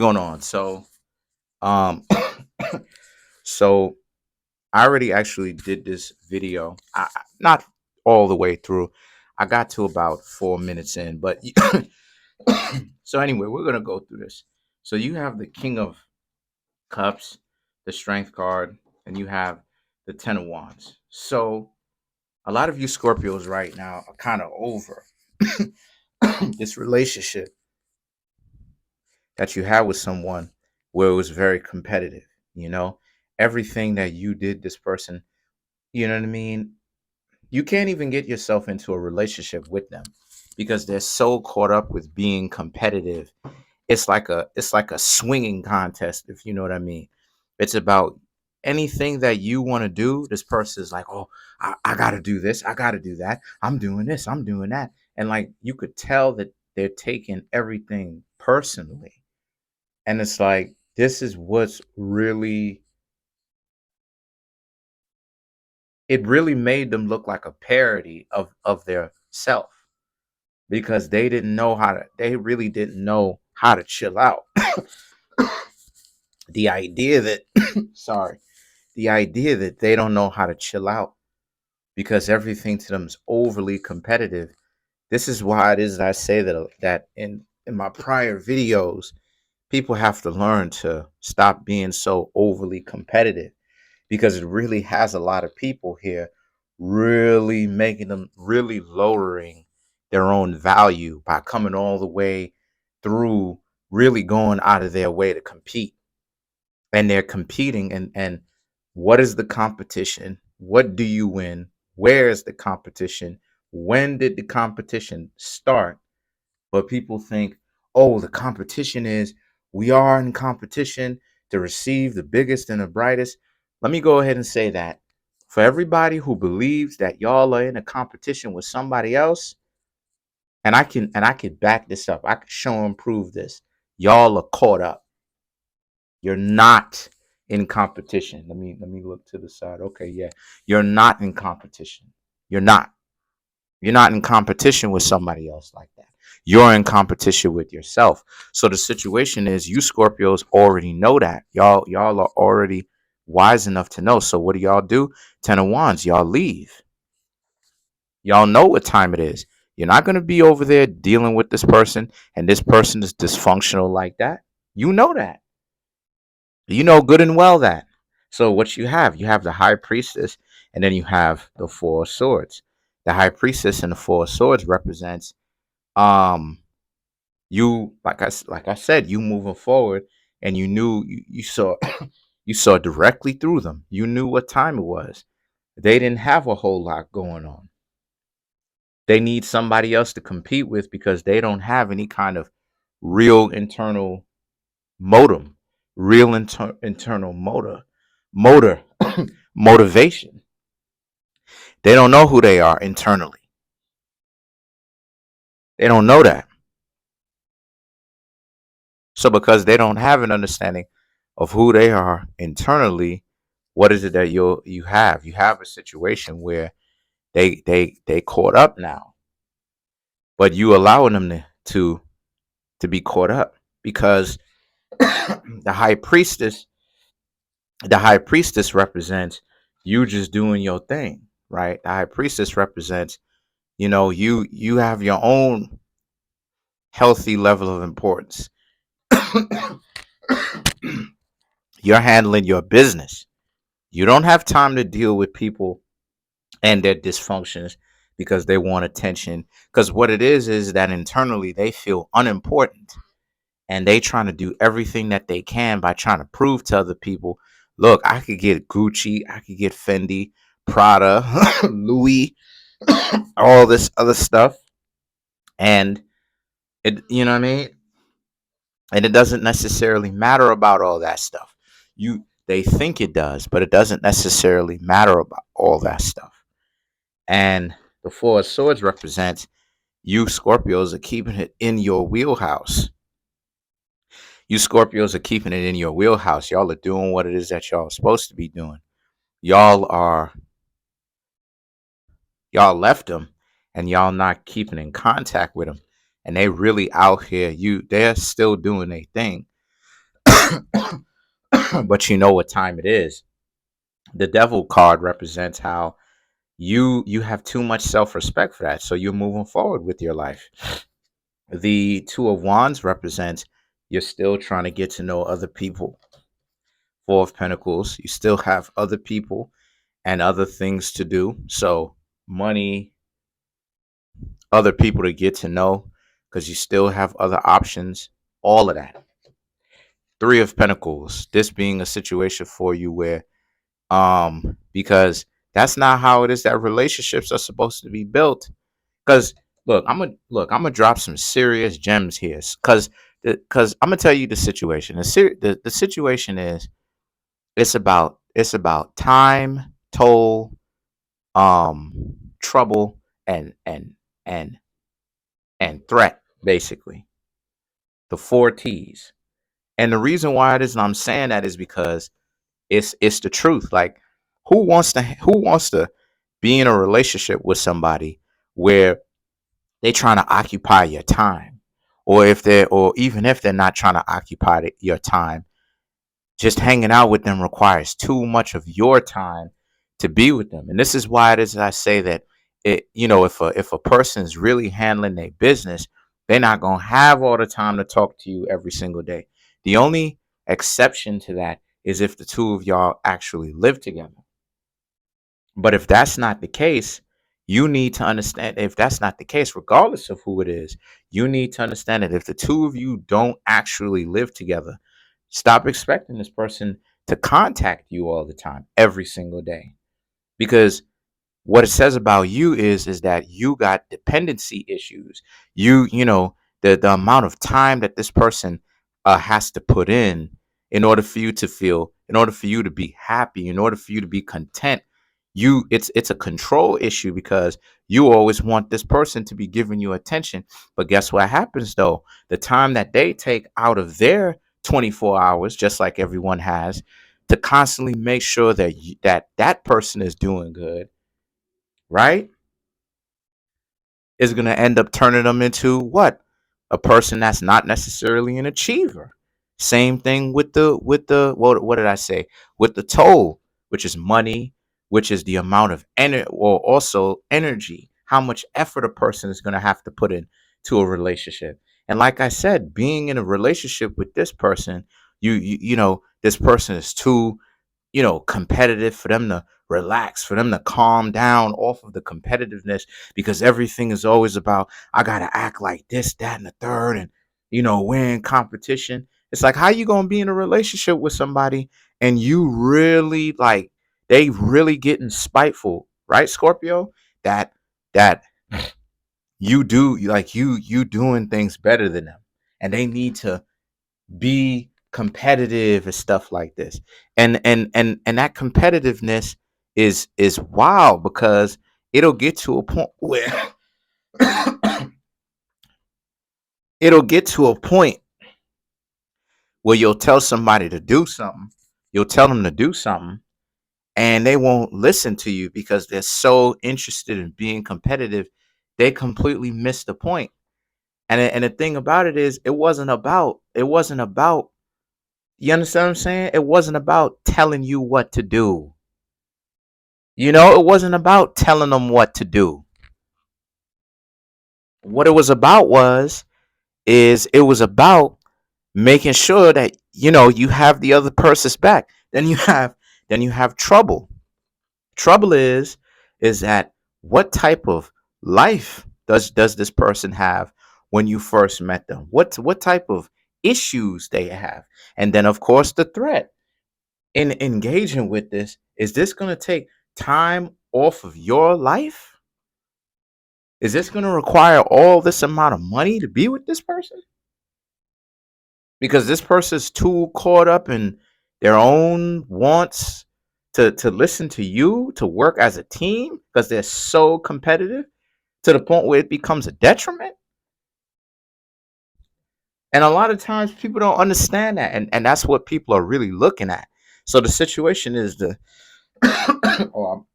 going on. Um, so I already actually did this video. Not all the way through. I got to about 4 minutes in, but so anyway, we're gonna go through this. So you have the King of Cups, the Strength card, and you have the Ten of Wands. So a lot of you Scorpios right now are kind of over this relationship that you had with someone where it was very competitive. You know, everything that you did, this person, you know what I mean? You can't even get yourself into a relationship with them because they're so caught up with being competitive. It's like a swinging contest, if you know what I mean. It's about anything that you want to do. This person is like, oh, I gotta do this, I gotta do that, I'm doing this, I'm doing that. And like you could tell that they're taking everything personally. And it's like this is what's really, it really made them look like a parody of their self because they really didn't know how to chill out. The idea that sorry, the idea that they don't know how to chill out because everything to them is overly competitive. This is why it is that I say that in my prior videos, people have to learn to stop being so overly competitive because it really has a lot of people here really making them really lowering their own value by coming all the way through, really going out of their way to compete. And they're competing, and what is the competition? What do you win? Where is the competition? When did the competition start? But people think, oh, the competition is, we are in competition to receive the biggest and the brightest. Let me go ahead and say that for everybody who believes that y'all are in a competition with somebody else, and I can back this up. I can show and prove this. Y'all are caught up. You're not in competition. Let me look to the side. Okay, yeah. You're not in competition. You're not. You're not in competition with somebody else like that. You're in competition with yourself. So the situation is you Scorpios already know that. Y'all are already wise enough to know. So what do y'all do? Ten of Wands, y'all leave. Y'all know what time it is. You're not going to be over there dealing with this person and this person is dysfunctional like that. You know that. You know good and well that. So what you have the high priestess, and then you have the four of swords. The high priestess and the four of swords represents um you, like I said, you moving forward, and you knew you saw you saw directly through them. You knew what time it was. They didn't have a whole lot going on. They need somebody else to compete with because they don't have any kind of real internal modem, real internal motor motivation. They don't know who they are internally. They don't know that. So because they don't have an understanding of who they are internally, what is it that you have? You have a situation where they caught up now, but you allowing them to be caught up because the high priestess the high priestess represents you just doing your thing, right? The high priestess represents, you have your own healthy level of importance. You're handling your business. You don't have time to deal with people and their dysfunctions because they want attention. Because what it is that internally they feel unimportant, and they trying to do everything that they can by trying to prove to other people, look, I could get Gucci, I could get Fendi, Prada, Louis, all this other stuff. And you know what I mean? And it doesn't necessarily matter about all that stuff. They think it does, but it doesn't necessarily matter about all that stuff. And the Four of Swords represents you Scorpios are keeping it in your wheelhouse. You Scorpios are keeping it in your wheelhouse. Y'all are doing what it is that y'all are supposed to be doing. Y'all are y'all left them, and y'all not keeping in contact with them. And they really out here. They're still doing their thing. but you know what time it is. The devil card represents how you have too much self-respect for that, so you're moving forward with your life. The two of wands represents you're still trying to get to know other people. Four of pentacles, you still have other people and other things to do, so money, other people to get to know, because you still have other options, all of that. Three of pentacles, this being a situation for you where because that's not how it is that relationships are supposed to be built. Because I'm gonna drop some serious gems here, because I'm gonna tell you the situation. The situation is, it's about time, toll, trouble, and and threat, basically. The four T's. And the reason why it is I'm saying that is because it's the truth. Like, who wants to be in a relationship with somebody where they trying to occupy your time, or even if they're not trying to occupy your time, just hanging out with them requires too much of your time to be with them. And this is why it is I say that, if a person is really handling their business, they're not gonna have all the time to talk to you every single day. The only exception to that is if the two of y'all actually live together. But if that's not the case, you need to understand, if that's not the case, regardless of who it is, you need to understand that if the two of you don't actually live together, stop expecting this person to contact you all the time, every single day. Because what it says about you is that you got dependency issues. The amount of time that this person has to put in order for you to feel, in order for you to be happy, in order for you to be content, it's a control issue, because you always want this person to be giving you attention. But guess what happens though? The time that they take out of their 24 hours, just like everyone has, to constantly make sure that that person is doing good, right, is going to end up turning them into what? A person that's not necessarily an achiever. Same thing with the what did I say? With the toll, which is money, which is the amount of energy, or also energy, how much effort a person is going to have to put in to a relationship. And like I said, being in a relationship with this person, this person is too, competitive for them to relax, for them to calm down off of the competitiveness, because everything is always about, I gotta act like this, that, and the third, and we're in competition. It's like, how you gonna be in a relationship with somebody and you really like, they really getting spiteful, right, Scorpio? That you do, like, you doing things better than them, and they need to be competitive and stuff like this. And that competitiveness is wild, because it'll get to a point where it'll get to a point where you'll tell somebody to do something, you'll tell them to do something, and they won't listen to you because they're so interested in being competitive, they completely miss the point. And the thing about it is, it wasn't about, you understand what I'm saying? It wasn't about telling you what to do. It wasn't about telling them what to do. What it was about it was about making sure that, you have the other person's back. Then you have trouble. Trouble is that, what type of life does this person have when you first met them? What type of issues they have? And then of course the threat in engaging with this, is this going to take time off of your life? Is this going to require all this amount of money to be with this person? Because this person's too caught up in their own wants to listen to you, to work as a team, because they're so competitive to the point where it becomes a detriment. And a lot of times people don't understand that. And that's what people are really looking at. So the situation is oh,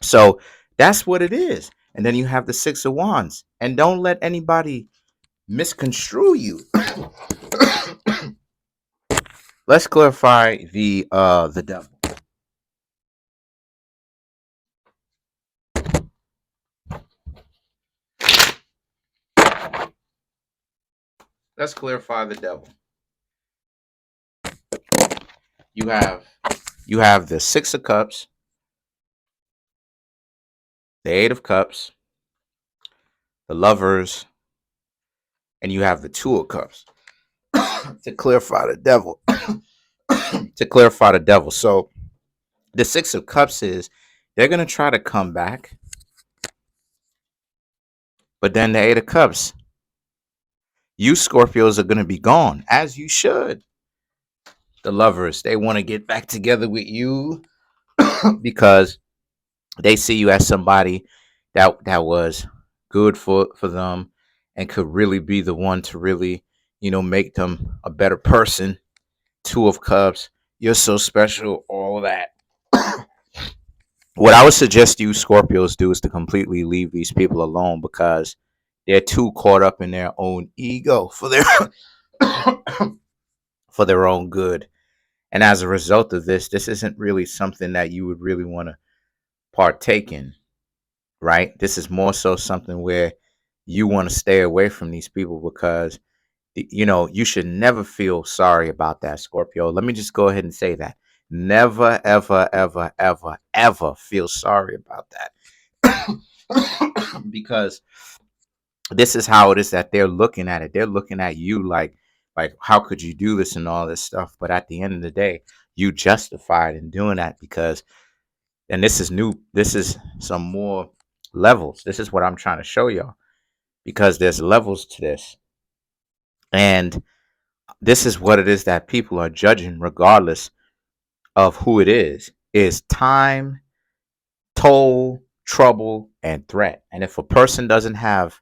so that's what it is. And then you have the Six of Wands. And don't let anybody misconstrue you. Let's clarify the devil. Let's clarify the devil. You have the Six of Cups, the Eight of Cups, the Lovers, and you have the Two of Cups. To clarify the devil. To clarify the devil. So the Six of Cups is they're gonna try to come back, but then the Eight of Cups, you Scorpios are gonna be gone, as you should. The Lovers, they want to get back together with you because they see you as somebody that was good for them and could really be the one to really, make them a better person. Two of Cups, you're so special, all of that. What I would suggest you Scorpios do is to completely leave these people alone because they're too caught up in their own ego for their for their own good. And as a result of this isn't really something that you would really want to partake in, right? This is more so something where you want to stay away from these people because you should never feel sorry about that, Scorpio. Let me just go ahead and say that. Never, ever, ever, ever, ever feel sorry about that. Because this is how it is that they're looking at it. They're looking at you like how could you do this and all this stuff? But at the end of the day, you justified in doing that because, and this is new, this is some more levels. This is what I'm trying to show y'all because there's levels to this. And this is what it is that people are judging regardless of who it is time, toll, trouble, and threat. And if a person doesn't have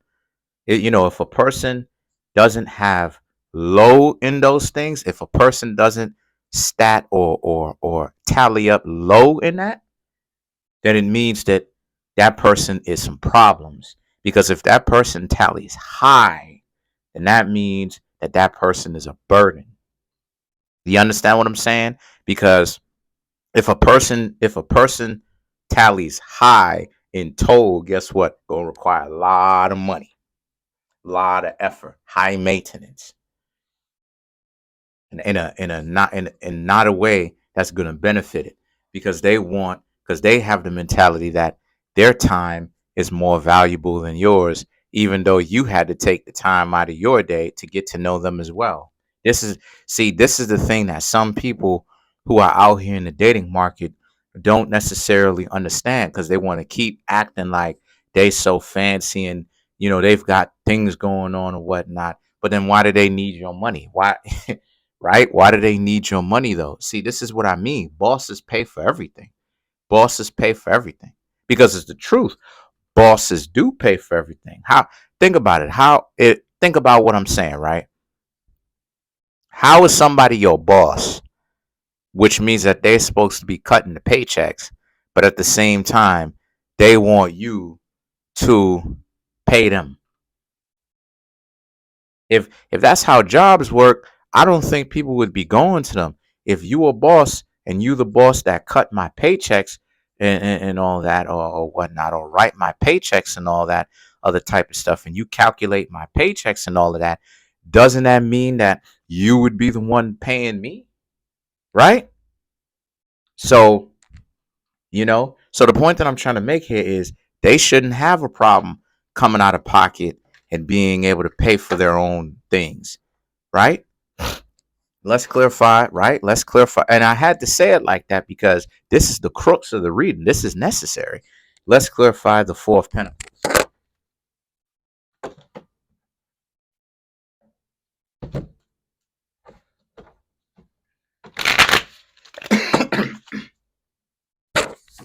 if a person doesn't have low in those things, if a person doesn't stat or tally up low in that, then it means that that person is some problems. Because if that person tallies high, then that means that that person is a burden. Do you understand what I'm saying? Because if a person tallies high in toll, guess what? Gonna require a lot of money, a lot of effort, high maintenance, and in not a way that's gonna benefit it because they have the mentality that their time is more valuable than yours, even though you had to take the time out of your day to get to know them as well. This is this is the thing that some people who are out here in the dating market don't necessarily understand because they want to keep acting like they so fancy and they've got things going on or whatnot. But then why do they need your money? Why right? Why do they need your money though? See, this is what I mean. Bosses pay for everything. Bosses pay for everything because it's the truth. Bosses do pay for everything. How? Think about it. Think about what I'm saying, right? How is somebody your boss, which means that they're supposed to be cutting the paychecks, but at the same time, they want you to pay them? If that's how jobs work, I don't think people would be going to them. If you a boss and you the boss that cut my paychecks and all that or whatnot, or write my paychecks and all that other type of stuff, and you calculate my paychecks and all of that, doesn't that mean that you would be the one paying me? Right? So, so the point that I'm trying to make here is they shouldn't have a problem coming out of pocket and being able to pay for their own things, right? Let's clarify, right? Let's clarify. And I had to say it like that because this is the crux of the reading. This is necessary. Let's clarify the Four of Pentacles.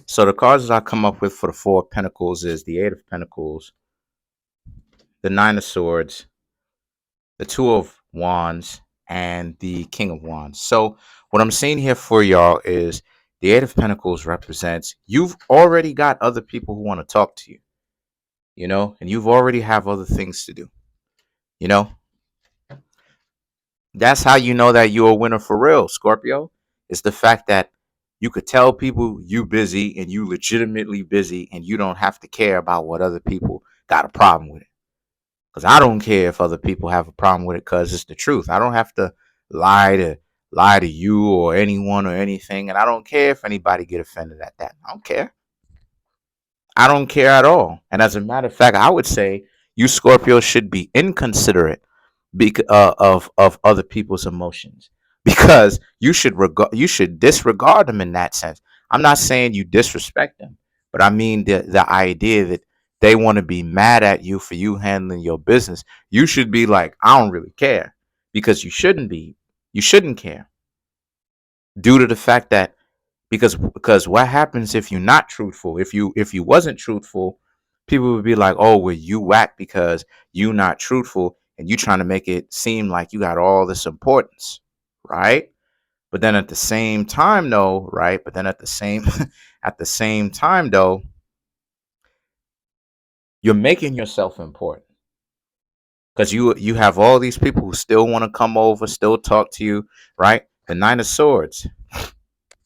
So the cards that I come up with for the Four of Pentacles is the Eight of Pentacles, the Nine of Swords, the Two of Wands, and the King of Wands. So what I'm seeing here for y'all is the Eight of Pentacles represents you've already got other people who want to talk to you, and you've already have other things to do, you know. That's how you know that you're a winner for real, Scorpio. It's the fact that you could tell people you busy and you legitimately busy and you don't have to care about what other people got a problem with it. Because I don't care if other people have a problem with it because it's the truth. I don't have to lie to lie to you or anyone or anything. And I don't care if anybody get offended at that. I don't care. I don't care at all. And as a matter of fact, I would say you Scorpio should be inconsiderate of other people's emotions because you should disregard them in that sense. I'm not saying you disrespect them, but I mean the idea that they want to be mad at you for you handling your business. You should be like, I don't really care, because you shouldn't be. You shouldn't care due to the fact that because what happens if you're not truthful? If you wasn't truthful, people would be like, "Oh, well, you whack because you not truthful, and you trying to make it seem like you got all this importance, right?" But then at the same time, though, right? But then at the same at the same time, though, you're making yourself important because you have all these people who still want to come over, still talk to you, right? The Nine of Swords.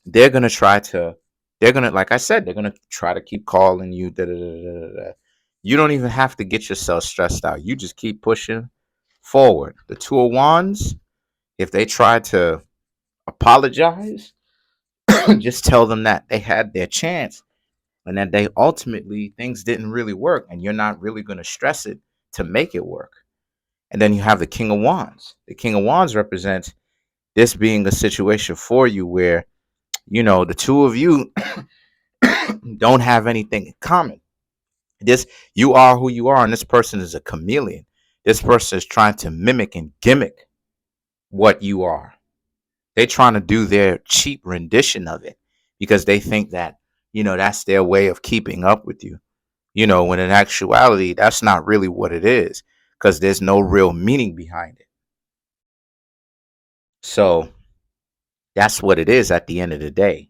they're gonna try to they're gonna, like I said, they're gonna try to keep calling you. Da, da, da, da, da. You don't even have to get yourself stressed out. You just keep pushing forward. The Two of Wands, if they try to apologize, just tell them that they had their chance and that they ultimately things didn't really work, and you're not really gonna stress it to make it work. And then you have the King of Wands. The King of Wands represents this being a situation for you where, the two of you don't have anything in common. This You are who you are, and this person is a chameleon. This person is trying to mimic and gimmick what you are. They're trying to do their cheap rendition of it because they think that, that's their way of keeping up with you. When in actuality, that's not really what it is, because there's no real meaning behind it. So that's what it is at the end of the day.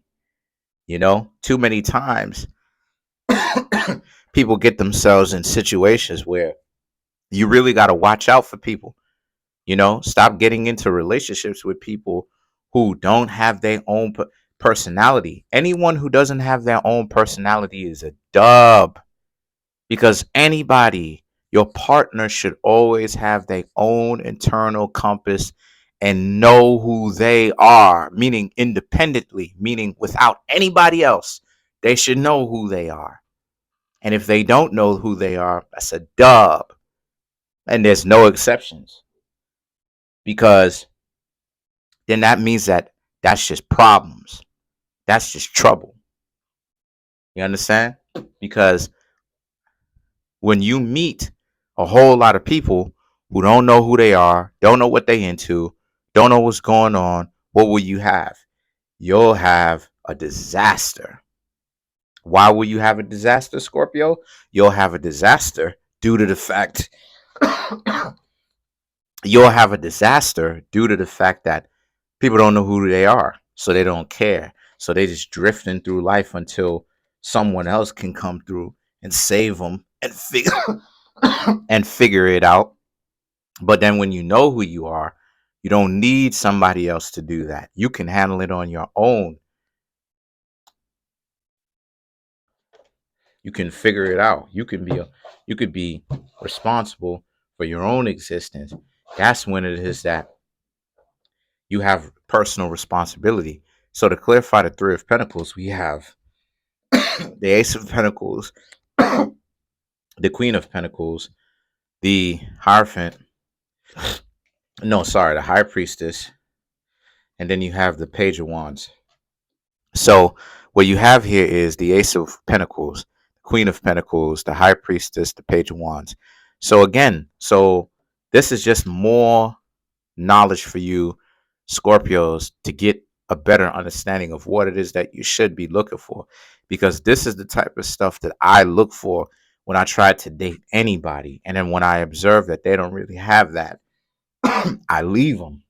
Too many times people get themselves in situations where you really got to watch out for people. Stop getting into relationships with people who don't have their own personality. Anyone who doesn't have their own personality is a dub, because your partner should always have their own internal compass and know who they are, meaning independently, meaning without anybody else. They should know who they are. And if they don't know who they are, that's a dub. And there's no exceptions, because then that means that that's just problems. That's just trouble. You understand? Because when you meet a whole lot of people who don't know who they are, don't know what they into, don't know what's going on, what will you have? You'll have a disaster. Why will you have a disaster, Scorpio? You'll have a disaster due to the fact you'll have a disaster due to the fact that people don't know who they are, so they don't care. So they just drifting through life until someone else can come through and save them and figure and figure it out. But then when you know who you are, you don't need somebody else to do that. You can handle it on your own. You can figure it out. You could be responsible for your own existence. That's when it is that you have personal responsibility. So to clarify the Three of Pentacles, we have the Ace of Pentacles, the Queen of Pentacles, the Hierophant. No, sorry, the High Priestess, and then you have the Page of Wands. So what you have here is the Ace of Pentacles, Queen of Pentacles, the High Priestess, the Page of Wands. So again, this is just more knowledge for you, Scorpios, to get a better understanding of what it is that you should be looking for. Because this is the type of stuff that I look for when I try to date anybody. And then when I observe that they don't really have that, I leave them.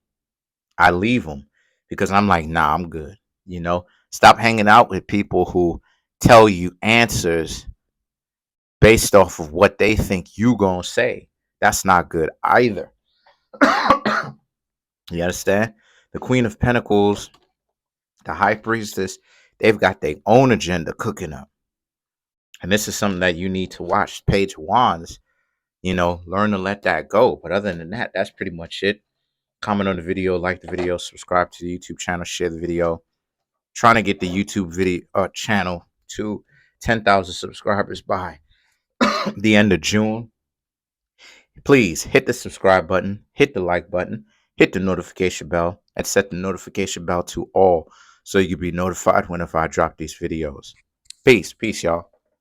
I leave them because I'm like, nah, I'm good. Stop hanging out with people who tell you answers based off of what they think you gonna say. That's not good either. You understand? The Queen of Pentacles, the High Priestess, they've got their own agenda cooking up. And this is something that you need to watch. Page of Wands, learn to let that go. But other than that, that's pretty much it. Comment on the video, like the video, subscribe to the YouTube channel, share the video. Trying to get the YouTube video channel to 10,000 subscribers by the end of June. Please hit the subscribe button, hit the like button, hit the notification bell, and set the notification bell to all so you can be notified whenever I drop these videos. Peace, y'all.